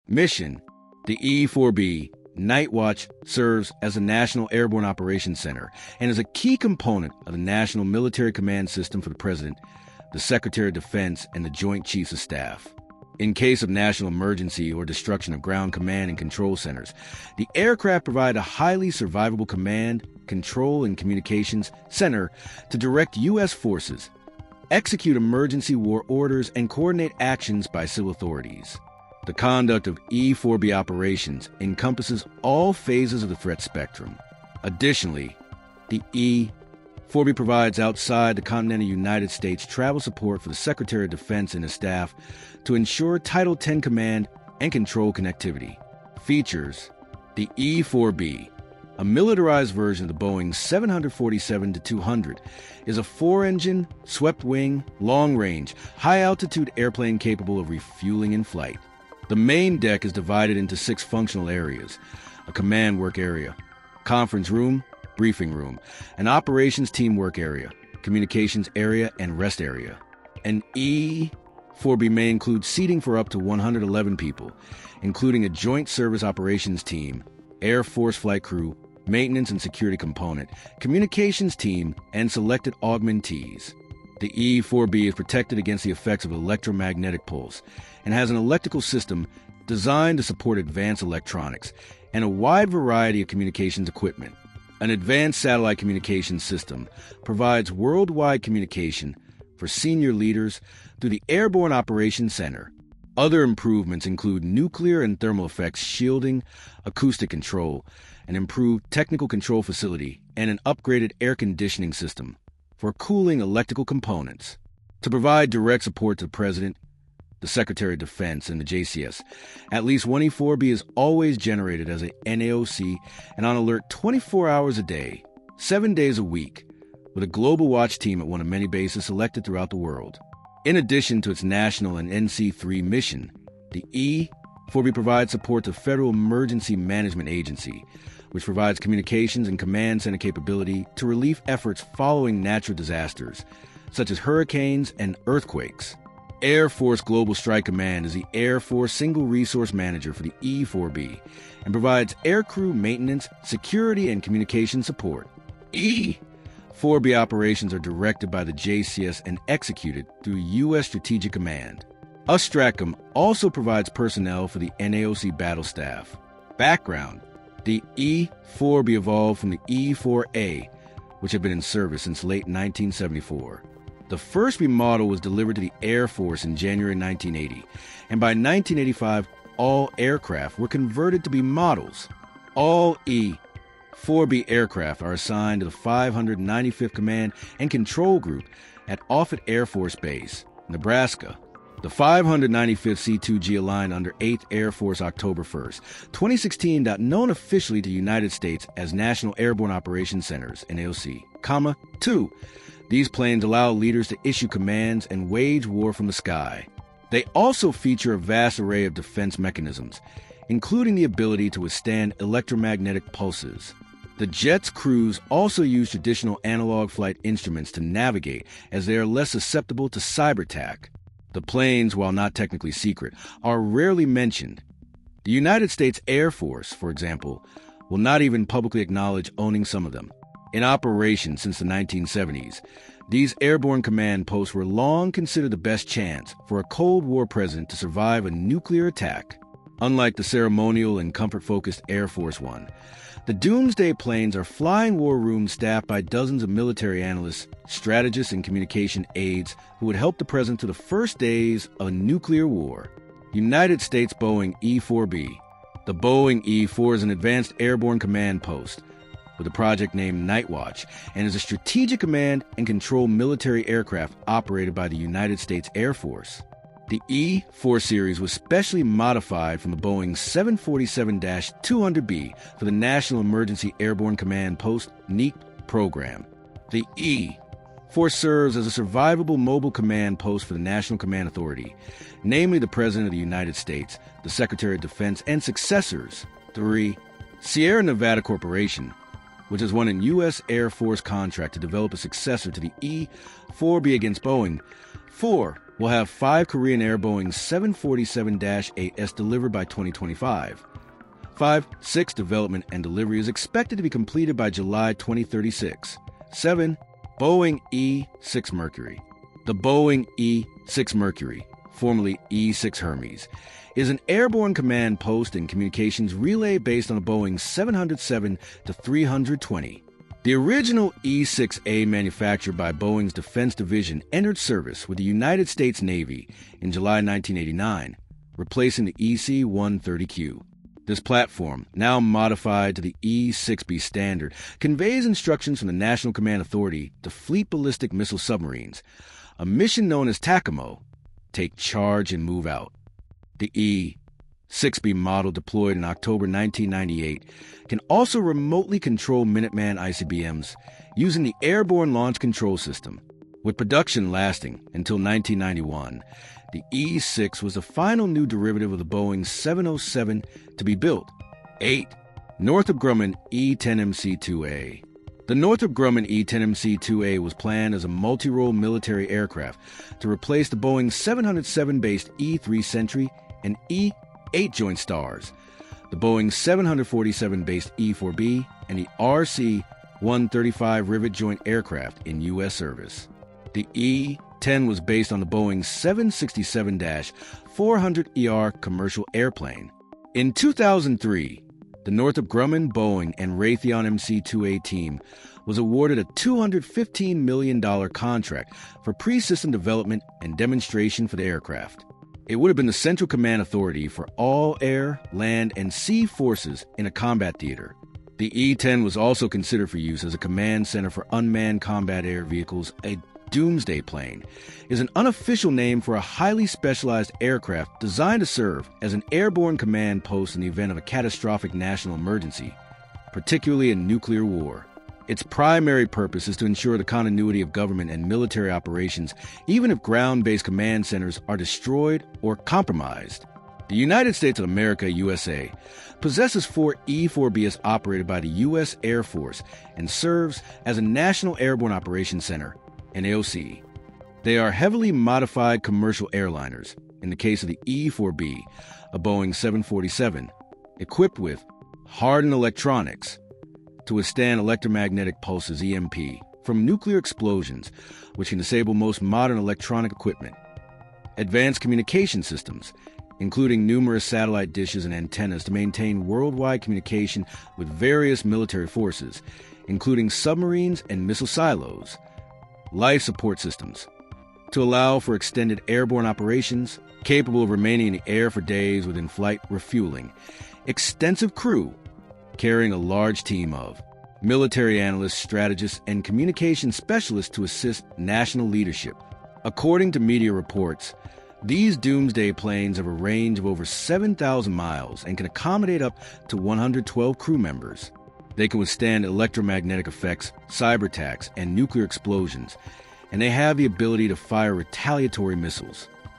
Mission: the E-4B Nightwatch serves as the National Airborne Operations Center and is a key component of the National Military Command System for the President, the Secretary of Defense, and the Joint Chiefs of Staff. In case of national emergency or destruction of ground command and control centers, the aircraft provide a highly survivable command, control, and communications center to direct U.S. forces, execute emergency war orders, and coordinate actions by civil authorities. The conduct of E-4B operations encompasses all phases of the threat spectrum. Additionally, the E-4B provides outside the continental United States travel support for the Secretary of Defense and his staff to ensure Title X command and control connectivity. Features: the E-4B, a militarized version of the Boeing 747-200, is a four-engine, swept-wing, long-range, high-altitude airplane capable of refueling in flight. The main deck is divided into 6 functional areas: a command work area, conference room, briefing room, an operations team work area, communications area, and rest area. An E-4B may include seating for up to 111 people, including a joint service operations team, Air Force flight crew, maintenance and security component, communications team, and selected augmentees. The E-4B is protected against the effects of electromagnetic pulse and has an electrical system designed to support advanced electronics and a wide variety of communications equipment. An advanced satellite communications system provides worldwide communication for senior leaders through the Airborne Operations Center. Other improvements include nuclear and thermal effects shielding, acoustic control, an improved technical control facility, and an upgraded air conditioning system for cooling electrical components. To provide direct support to the President, the Secretary of Defense, and the JCS, at least one E-4B is always generated as a NAOC and on alert 24 hours a day, 7 days a week, with a global watch team at one of many bases selected throughout the world. In addition to its national and NC-3 mission, the E-4B provides support to Federal Emergency Management Agency, which provides communications and command center capability to relief efforts following natural disasters, such as hurricanes and earthquakes. Air Force Global Strike Command is the Air Force Single Resource Manager for the E-4B and provides aircrew maintenance, security, and communication support. E-4B operations are directed by the JCS and executed through U.S. Strategic Command. USTRACM also provides personnel for the NAOC battle staff. Background: the E-4B evolved from the E-4A, which had been in service since late 1974. The first B model was delivered to the Air Force in January 1980, and by 1985, all aircraft were converted to be models. All E-4B aircraft are assigned to the 595th Command and Control Group at Offutt Air Force Base, Nebraska. The 595th C-2G aligned under 8th Air Force October 1st, 2016, known officially to the United States as National Airborne Operations Centers, NAOC, 2. These planes allow leaders to issue commands and wage war from the sky. They also feature a vast array of defense mechanisms, including the ability to withstand electromagnetic pulses. The jet's crews also use traditional analog flight instruments to navigate, as they are less susceptible to cyber attack. The planes, while not technically secret, are rarely mentioned. The United States Air Force, for example, will not even publicly acknowledge owning some of them. In operation since the 1970s, these airborne command posts were long considered the best chance for a Cold War president to survive a nuclear attack. Unlike the ceremonial and comfort-focused Air Force One, the Doomsday planes are flying war rooms staffed by dozens of military analysts, strategists, and communication aides who would help the president through the first days of a nuclear war. United States Boeing E-4B. The Boeing E-4 is an advanced airborne command post with a project named Nightwatch and is a strategic command and control military aircraft operated by the United States Air Force. The E-4 series was specially modified from the Boeing 747-200B for the National Emergency Airborne Command Post (NEAP) program. The E-4 serves as a survivable mobile command post for the National Command Authority, namely the President of the United States, the Secretary of Defense, and successors. 3. Sierra Nevada Corporation, which has won a U.S. Air Force contract to develop a successor to the E-4B against Boeing. 4. will have 5 Korean Air Boeing 747-8s delivered by 2025. 5.6 development and delivery is expected to be completed by July 2036. 7. Boeing E-6 Mercury. The Boeing E-6 Mercury, formerly E-6 Hermes, is an airborne command post and communications relay based on a Boeing 707-320. The original E-6A, manufactured by Boeing's Defense Division, entered service with the United States Navy in July 1989, replacing the EC-130Q. This platform, now modified to the E-6B standard, conveys instructions from the National Command Authority to Fleet Ballistic Missile Submarines, a mission known as TACAMO, take charge and move out. The E-6B model, deployed in October 1998, can also remotely control Minuteman ICBMs using the Airborne Launch Control System. With production lasting until 1991, the E-6 was the final new derivative of the Boeing 707 to be built. 8. Northrop Grumman E-10MC-2A. The Northrop Grumman E-10MC-2A was planned as a multi-role military aircraft to replace the Boeing 707-based E-3 Sentry and E-8 Joint Stars, the Boeing 747-based E-4B, and the RC-135 Rivet Joint aircraft in U.S. service. The E-10 was based on the Boeing 767-400ER commercial airplane. In 2003, the Northrop Grumman, Boeing, and Raytheon MC-2A team was awarded a $215 million contract for pre-system development and demonstration for the aircraft. It would have been the central command authority for all air, land, and sea forces in a combat theater. The E-10 was also considered for use as a command center for unmanned combat air vehicles. A Doomsday plane is an unofficial name for a highly specialized aircraft designed to serve as an airborne command post in the event of a catastrophic national emergency, particularly a nuclear war. Its primary purpose is to ensure the continuity of government and military operations, even if ground-based command centers are destroyed or compromised. The United States of America, USA, possesses 4 E-4Bs operated by the U.S. Air Force and serves as a National Airborne Operations Center, NAOC. They are heavily modified commercial airliners. In the case of the E-4B, a Boeing 747, equipped with hardened electronics to withstand electromagnetic pulses, EMP, from nuclear explosions, which can disable most modern electronic equipment. Advanced communication systems, including numerous satellite dishes and antennas to maintain worldwide communication with various military forces, including submarines and missile silos. Life support systems, to allow for extended airborne operations, capable of remaining in the air for days with in-flight refueling. Extensive crew, carrying a large team of military analysts, strategists, and communication specialists to assist national leadership. According to media reports, these Doomsday planes have a range of over 7,000 miles and can accommodate up to 112 crew members. They can withstand electromagnetic effects, cyber attacks, and nuclear explosions, and they have the ability to fire retaliatory missiles.